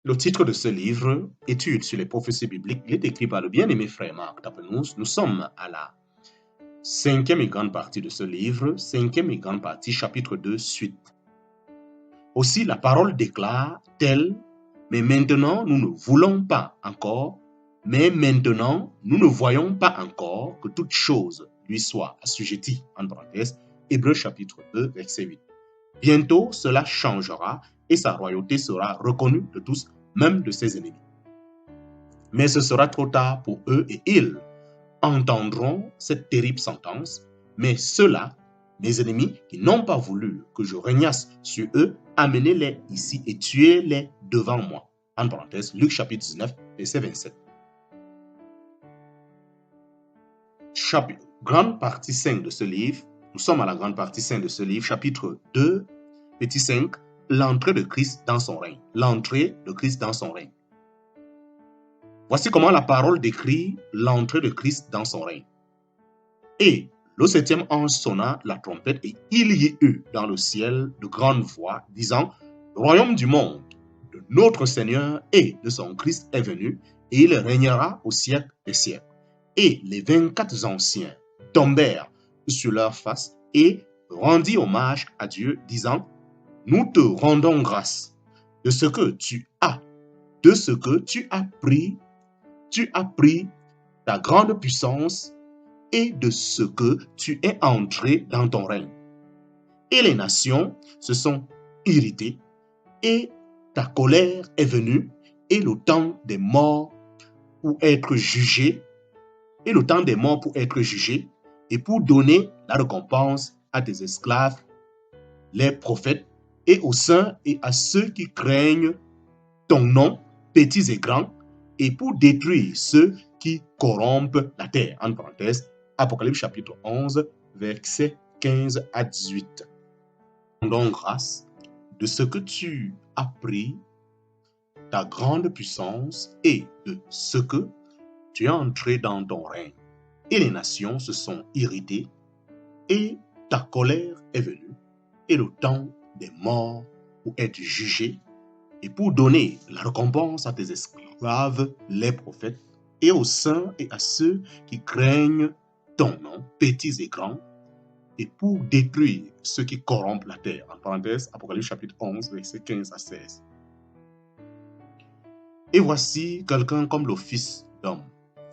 Le titre de ce livre, Études sur les prophéties bibliques, il est écrit par le bien-aimé frère Marc Tapenous. Nous sommes à la cinquième et grande partie de ce livre, cinquième et grande partie, chapitre 2, suite. Aussi, la parole déclare tel, mais maintenant nous ne voulons pas encore, mais maintenant nous ne voyons pas encore que toute chose lui soit assujettie, en parenthèse, Hébreux chapitre 2, verset 8. Bientôt cela changera et sa royauté sera reconnue de tous, même de ses ennemis. Mais ce sera trop tard pour eux et ils entendront cette terrible sentence. Mais ceux-là, mes ennemis, qui n'ont pas voulu que je régnasse sur eux, amenez-les ici et tuez-les devant moi. En parenthèse, Luc chapitre 19, verset 27. Grande partie 5 de ce livre, nous sommes à la grande partie 5 de ce livre, chapitre 2, petit 5, l'entrée de Christ dans son règne. L'entrée de Christ dans son règne. Voici comment la parole décrit l'entrée de Christ dans son règne. Et le septième ange sonna la trompette et il y eut dans le ciel de grandes voix disant, le royaume du monde de notre Seigneur et de son Christ est venu et il régnera au siècle des siècles. Et les 24 anciens tombèrent sur leur face et rendirent hommage à Dieu disant, nous te rendons grâce de ce que tu as pris ta grande puissance et de ce que tu es entré dans ton règne. Et les nations se sont irritées, et ta colère est venue, et le temps des morts pour être jugé, et pour donner la récompense à tes esclaves, les prophètes, et aux saints et à ceux qui craignent ton nom, petits et grands, et pour détruire ceux qui corrompent la terre. En parenthèse, Apocalypse chapitre 11, versets 15 à 18. Rendons grâce de ce que tu as pris, ta grande puissance, et de ce que tu es entré dans ton règne. Et les nations se sont irritées, et ta colère est venue, et le temps des morts pour être jugé, et pour donner la récompense à tes esclaves, les prophètes, et aux saints et à ceux qui craignent ton nom, petits et grands, et pour détruire ceux qui corrompent la terre. En parenthèse, Apocalypse chapitre 11, versets 15 à 16. Et voici quelqu'un comme le Fils d'homme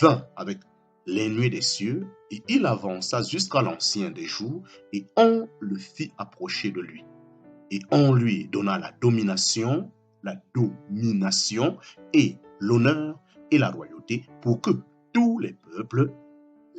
vint avec les nuées des cieux, et il avança jusqu'à l'ancien des jours, et on le fit approcher de lui. Et on lui donna la domination et l'honneur et la royauté pour que tous les peuples,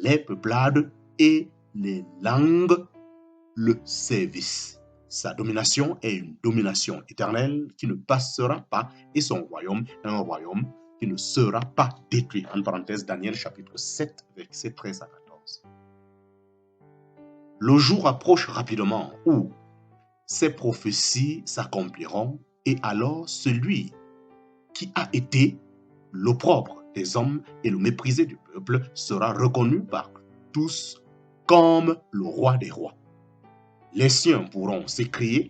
les peuplades et les langues le servissent. Sa domination est une domination éternelle qui ne passera pas et son royaume est un royaume qui ne sera pas détruit. En parenthèse, Daniel chapitre 7, versets 13 à 14. Le jour approche rapidement où ces prophéties s'accompliront et alors celui qui a été l'opprobre des hommes et le méprisé du peuple sera reconnu par tous comme le roi des rois. Les siens pourront s'écrier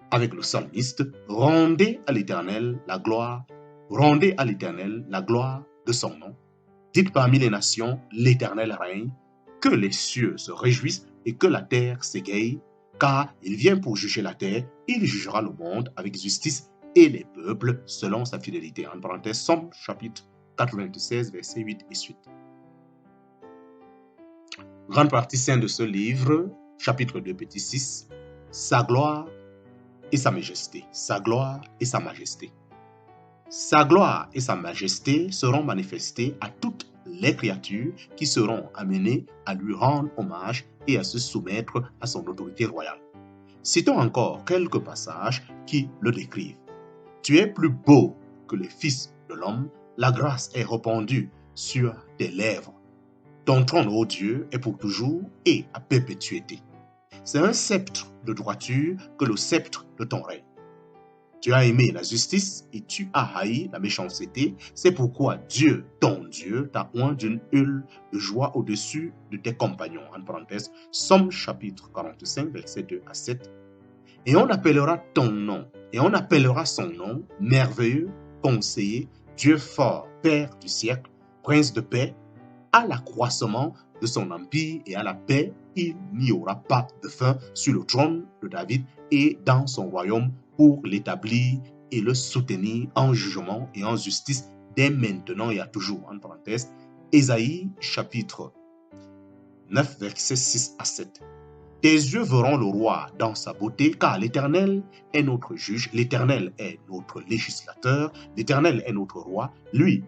avec le psalmiste, rendez à l'Éternel la gloire de son nom. Dites parmi les nations, l'Éternel règne, que les cieux se réjouissent et que la terre s'égaye, car il vient pour juger la terre, il jugera le monde avec justice et les peuples selon sa fidélité. En parenthèse, Somme chapitre 96, versets 8 et suite. Grande partie 5 de ce livre, chapitre 2, petit 6, sa gloire et sa majesté. Sa gloire et sa majesté. Sa gloire et sa majesté seront manifestées à toutes les créatures qui seront amenées à lui rendre hommage et à se soumettre à son autorité royale. Citons encore quelques passages qui le décrivent. Tu es plus beau que les fils de l'homme, la grâce est répandue sur tes lèvres. Ton trône, ô Dieu, est pour toujours et à perpétuité. C'est un sceptre de droiture que le sceptre de ton règne. Tu as aimé la justice et tu as haï la méchanceté. C'est pourquoi Dieu, ton Dieu, t'a oint d'une huile de joie au-dessus de tes compagnons. En parenthèse, Somme chapitre 45, versets 2 à 7. Et on appellera ton nom, et on appellera son nom merveilleux, conseiller, Dieu fort, Père du siècle, Prince de paix. À l'accroissement de son empire et à la paix, il n'y aura pas de fin sur le trône de David et dans son royaume pour l'établir et le soutenir en jugement et en justice dès maintenant et à toujours. En parenthèse, Ésaïe chapitre 9, versets 6 à 7. Tes yeux verront le roi dans sa beauté, car l'Éternel est notre juge, l'Éternel est notre législateur, l'Éternel est notre roi, lui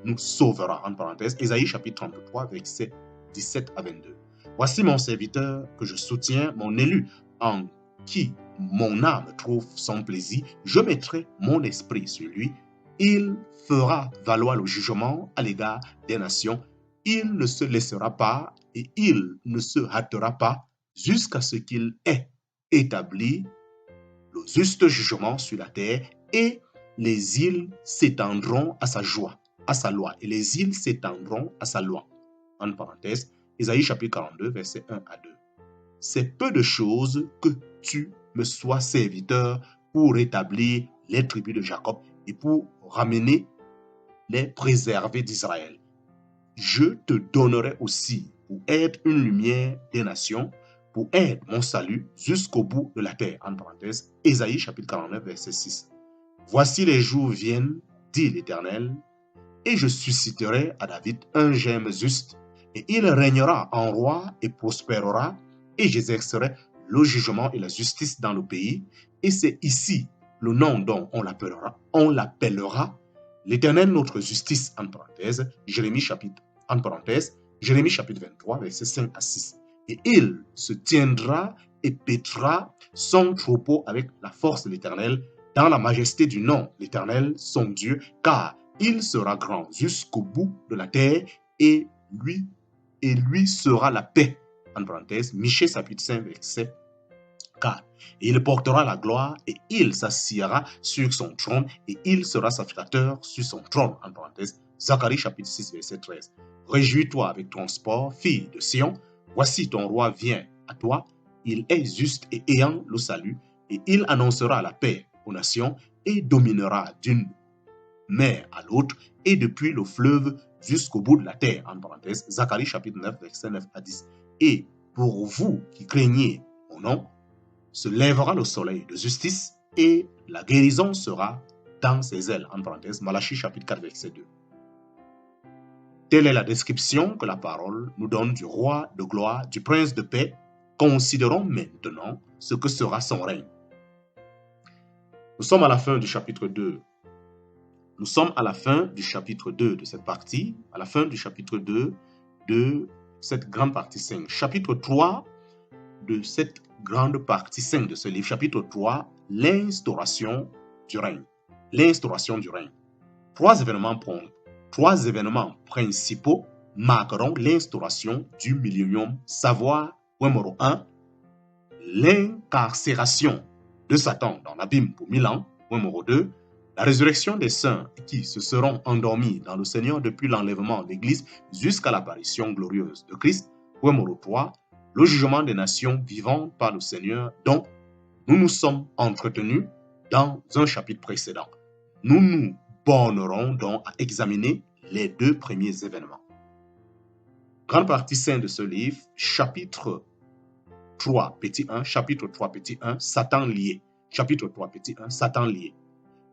nous sauvera. En parenthèse, Ésaïe chapitre 33, versets 17 à 22. Voici mon serviteur que je soutiens, mon élu, en qui mon âme trouve son plaisir. Je mettrai mon esprit sur lui. Il fera valoir le jugement à l'égard des nations. Il ne se laissera pas et il ne se hâtera pas jusqu'à ce qu'il ait établi le juste jugement sur la terre, et les îles s'étendront à sa joie, à sa loi, et les îles s'étendront à sa loi. En parenthèse, Ésaïe chapitre 42, versets 1 à 2. C'est peu de choses que tu me sois serviteur pour rétablir les tribus de Jacob et pour ramener les préservés d'Israël. Je te donnerai aussi pour être une lumière des nations, pour être mon salut jusqu'au bout de la terre. En parenthèse, Ésaïe chapitre 49, verset 6. Voici les jours viennent, dit l'Éternel, et je susciterai à David un germe juste, et il régnera en roi et prospérera, et j'exercerai le jugement et la justice dans le pays, et c'est ici le nom dont on l'appellera l'Éternel notre justice, en parenthèse, Jérémie chapitre 23, versets 5 à 6. Et il se tiendra et paîtra son troupeau avec la force de l'Éternel, dans la majesté du nom, l'Éternel, son Dieu, car il sera grand jusqu'au bout de la terre, et lui sera la paix. En parenthèse, Michée chapitre 5, verset 4. Et il portera la gloire, et il s'assiera sur son trône, et il sera sacrificateur sur son trône. En parenthèse, Zacharie chapitre 6, verset 13. Réjouis-toi avec transport, fille de Sion, voici ton roi vient à toi, il est juste et ayant le salut, et il annoncera la paix aux nations, et dominera d'une mer à l'autre, et depuis le fleuve jusqu'au bout de la terre. En parenthèse, Zacharie chapitre 9, verset 9 à 10. Et pour vous qui craignez mon nom, se lèvera le soleil de justice, et la guérison sera dans ses ailes. En parenthèse, Malachie chapitre 4, verset 2. Telle est la description que la parole nous donne du roi de gloire, du prince de paix. Considérons maintenant ce que sera son règne. Nous sommes à la fin du chapitre 2. Nous sommes à la fin du chapitre 2 de cette partie, à la fin du chapitre 2 de cette grande partie 5. Chapitre 3 de cette grande partie 5 de ce livre. Chapitre 3, l'instauration du règne. L'instauration du règne. Trois événements principaux marqueront l'instauration du millénium. Savoir, numéro 1, l'incarcération de Satan dans l'abîme pour 1000 ans. Numéro 2, la résurrection des saints qui se seront endormis dans le Seigneur depuis l'enlèvement de l'Église jusqu'à l'apparition glorieuse de Christ. Numéro 3, le jugement des nations vivant par le Seigneur dont nous nous sommes entretenus dans un chapitre précédent. Nous nous bornerons donc à examiner les deux premiers événements. Grande partie 5 de ce livre, chapitre 3, petit 1, chapitre 3, petit 1, Satan lié. Chapitre 3, petit 1, Satan lié.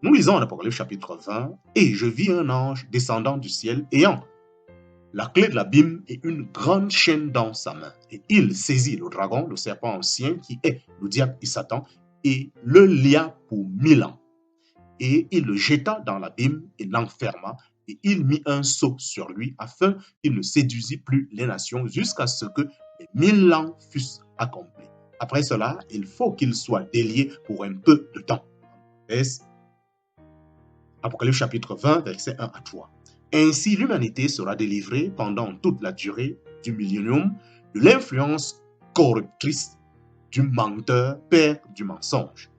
Nous lisons en Apocalypse chapitre 20, et je vis un ange descendant du ciel, ayant la clé de l'abîme et une grande chaîne dans sa main. Et il saisit le dragon, le serpent ancien, qui est le diable et Satan, et le lia pour 1000 ans. Et il le jeta dans l'abîme et l'enferma, et il mit un sceau sur lui, afin qu'il ne séduisit plus les nations, jusqu'à ce que les 1000 ans fussent accomplis. Après cela, il faut qu'il soit délié pour un peu de temps. Apocalypse chapitre 20, versets 1 à 3. Ainsi, l'humanité sera délivrée pendant toute la durée du millénium de l'influence corruptrice du menteur, père du mensonge.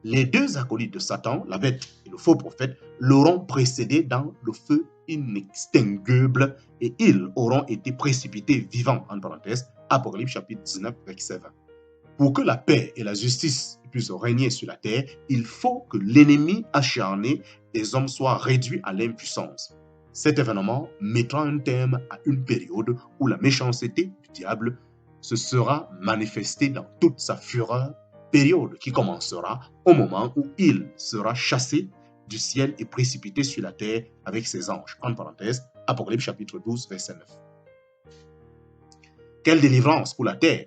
Les deux acolytes de Satan, la bête et le faux prophète, l'auront précédé dans le feu inextinguible et ils auront été précipités vivants, en parenthèse, Apocalypse chapitre 19, verset 20. Pour que la paix et la justice puisse régner sur la terre, il faut que l'ennemi acharné des hommes soit réduit à l'impuissance. Cet événement mettra un terme à une période où la méchanceté du diable se sera manifestée dans toute sa fureur, période qui commencera au moment où il sera chassé du ciel et précipité sur la terre avec ses anges. En parenthèse, Apocalypse chapitre 12, verset 9. Quelle délivrance pour la terre,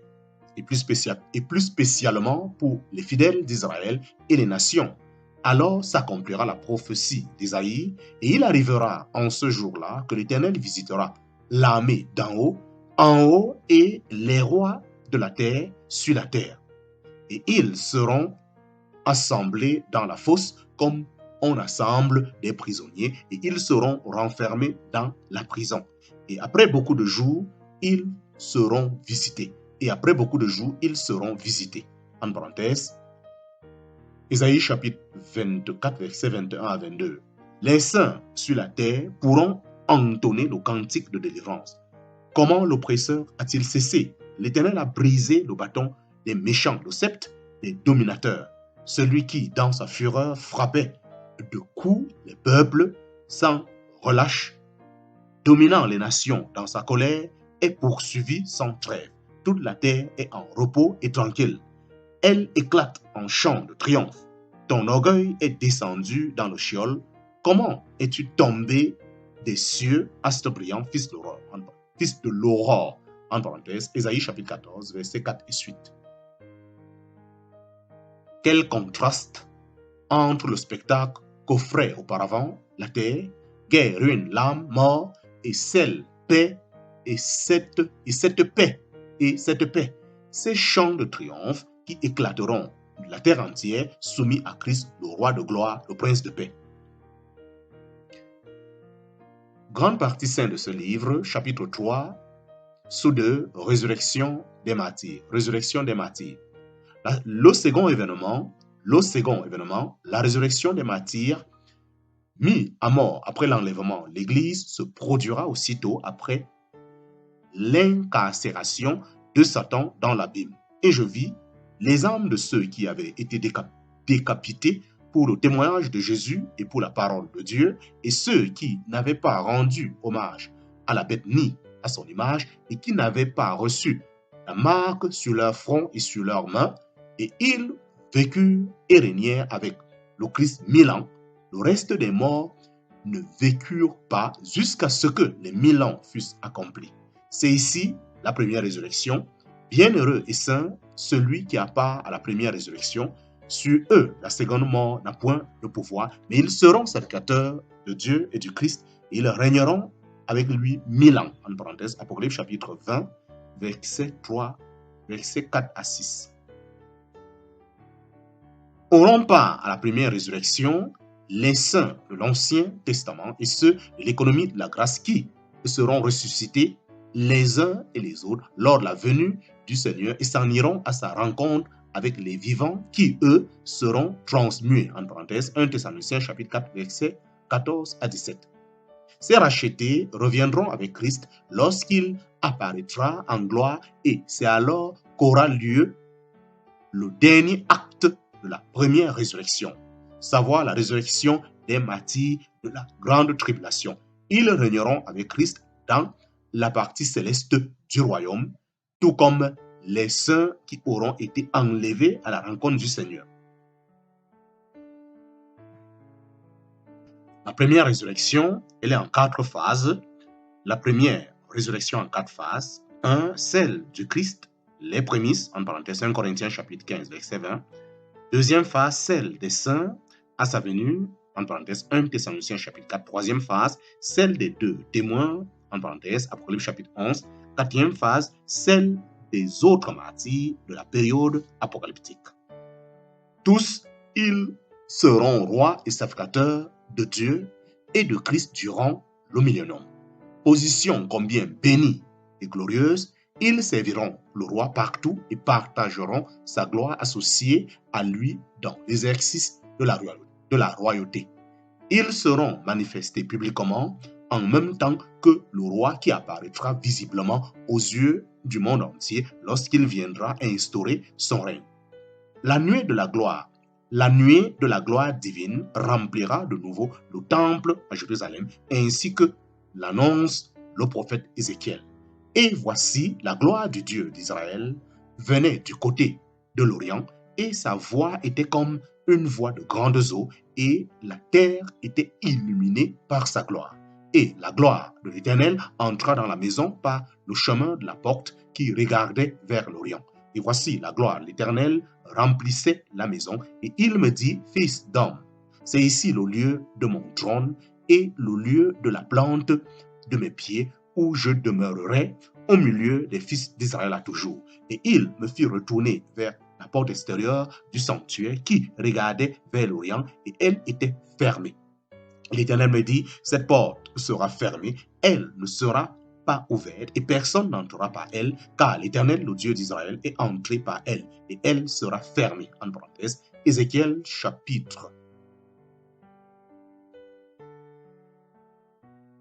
et plus spécialement pour les fidèles d'Israël et les nations. Alors s'accomplira la prophétie d'Isaïe, et il arrivera en ce jour-là que l'Éternel visitera l'armée d'en haut, en haut, et les rois de la terre sur la terre. Et ils seront assemblés dans la fosse comme on assemble des prisonniers, et ils seront renfermés dans la prison. Et après beaucoup de jours, ils seront visités. Et après beaucoup de jours, ils seront visités. En parenthèse, Isaïe chapitre 24, versets 21 à 22. Les saints sur la terre pourront entonner le cantique de délivrance. Comment l'oppresseur a-t-il cessé? L'Éternel a brisé le bâton des méchants, le sceptre des dominateurs. Celui qui, dans sa fureur, frappait de coups les peuples sans relâche, dominant les nations dans sa colère, est poursuivi sans trêve. Toute la terre est en repos et tranquille. Elle éclate en chant de triomphe. Ton orgueil est descendu dans le Sheol. Comment es-tu tombé des cieux, astre brillant, fils de l'aurore? En parenthèse, Ésaïe chapitre 14, versets 4 et suite. Quel contraste entre le spectacle qu'offrait auparavant la terre, guerre, ruine, larmes, mort, et celle, paix, et cette paix, ces chants de triomphe qui éclateront de la terre entière, soumis à Christ, le roi de gloire, le prince de paix. Grande partie sainte de ce livre, chapitre 3, sous 2, résurrection des martyrs. Résurrection des martyrs. Le second événement, la résurrection des martyrs, mis à mort après l'enlèvement, l'Église se produira aussitôt après l'incarcération de Satan dans l'abîme. Et je vis les âmes de ceux qui avaient été décapités pour le témoignage de Jésus et pour la parole de Dieu, et ceux qui n'avaient pas rendu hommage à la bête ni à son image, et qui n'avaient pas reçu la marque sur leur front et sur leurs mains, et ils vécurent et régnèrent avec le Christ 1000 ans. Le reste des morts ne vécurent pas jusqu'à ce que les 1000 ans fussent accomplis. C'est ici la première résurrection. Bienheureux et saint celui qui a part à la première résurrection. Sur eux, la seconde mort n'a point de pouvoir, mais ils seront sacrificateurs de Dieu et du Christ, et ils régneront avec lui 1000 ans. En parenthèse, Apocalypse chapitre 20, verset 3, verset 4 à 6. Auront part à la première résurrection les saints de l'Ancien Testament et ceux de l'économie de la grâce qui seront ressuscités les uns et les autres lors de la venue du Seigneur et s'en iront à sa rencontre avec les vivants qui, eux, seront transmués. En parenthèse, 1 Thessaloniciens chapitre 4, versets 14 à 17. Ces rachetés reviendront avec Christ lorsqu'il apparaîtra en gloire et c'est alors qu'aura lieu le dernier acte de la première résurrection, savoir la résurrection des martyrs de la grande tribulation. Ils régneront avec Christ dans la partie céleste du royaume, tout comme les saints qui auront été enlevés à la rencontre du Seigneur. La première résurrection, elle est en 4 phases. La première résurrection en 4 phases. 1, celle du Christ, les prémices, en parenthèse 1 Corinthiens chapitre 15, verset 20. Deuxième phase, celle des saints à sa venue, en parenthèse 1 Thessaloniciens chapitre 4. Troisième phase, celle des 2 témoins, en parenthèse Apocalypse chapitre 11. Quatrième phase, celle des autres martyrs de la période apocalyptique. Tous, ils seront rois et sacrificateurs de Dieu et de Christ durant le millénium. Position combien bénie et glorieuse, ils serviront le roi partout et partageront sa gloire associée à lui dans l'exercice de la royauté. Ils seront manifestés publiquement en même temps que le roi qui apparaîtra visiblement aux yeux du monde entier lorsqu'il viendra instaurer son règne. La nuée de la gloire. La nuée de la gloire divine remplira de nouveau le temple à Jérusalem, ainsi que l'annonce le prophète Ézéchiel. Et voici la gloire du Dieu d'Israël venait du côté de l'Orient, et sa voix était comme une voix de grandes eaux, et la terre était illuminée par sa gloire. Et la gloire de l'Éternel entra dans la maison par le chemin de la porte qui regardait vers l'Orient. Et voici la gloire de l'Éternel remplissait la maison, et il me dit, fils d'homme, c'est ici le lieu de mon trône et le lieu de la plante de mes pieds, où je demeurerai au milieu des fils d'Israël à toujours. Et il me fit retourner vers la porte extérieure du sanctuaire qui regardait vers l'Orient, et elle était fermée. L'Éternel me dit, cette porte sera fermée, elle ne sera pas ouverte, et personne n'entrera par elle, car l'Éternel, le Dieu d'Israël, est entré par elle, et elle sera fermée. En parenthèse, Ézéchiel chapitre